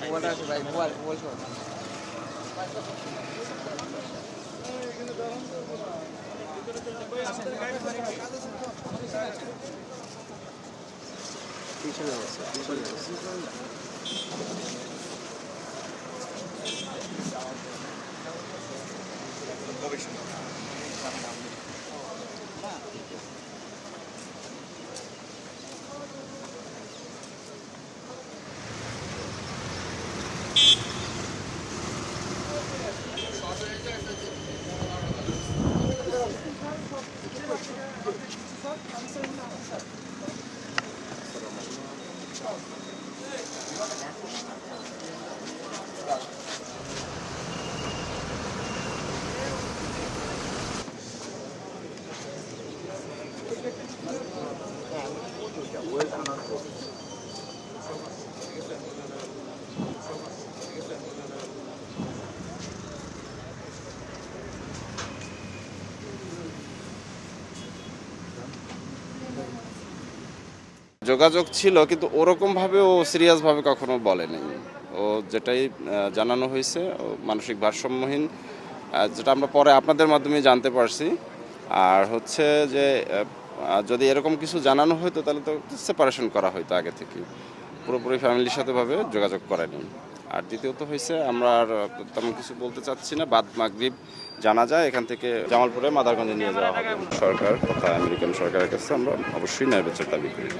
মোবাইলটা আছে ভাই, মোবাইল মোবাইল সহ। পিছনে আছে, পিছনে আছে। যোগাযোগ ছিল, কিন্তু ওরকমভাবে ও সিরিয়াসভাবে কখনো বলেনি। ও যেটাই জানানো হয়েছে, ও মানসিক ভারসাম্যহীন, যেটা আমরা পরে আপনাদের মাধ্যমে জানতে পারছি। আর হচ্ছে যে যদি এরকম কিছু জানানো হতো তাহলে তো সেপারেশন করা হতো আগে থেকে, পুরোপুরি ফ্যামিলির সাথে ভাবে যোগাযোগ করেনি। আর দ্বিতীয়ত হয়েছে, আমরা আর তেমন কিছু বলতে চাচ্ছি না। বাদ মাগরিব জানা যায় এখান থেকে জামালপুরে মাদারগঞ্জে নিয়ে যাওয়া হবে। সরকার তথা আমেরিকান সরকারের কাছে আমরা অবশ্যই ন্যায় বিচার দাবি করি।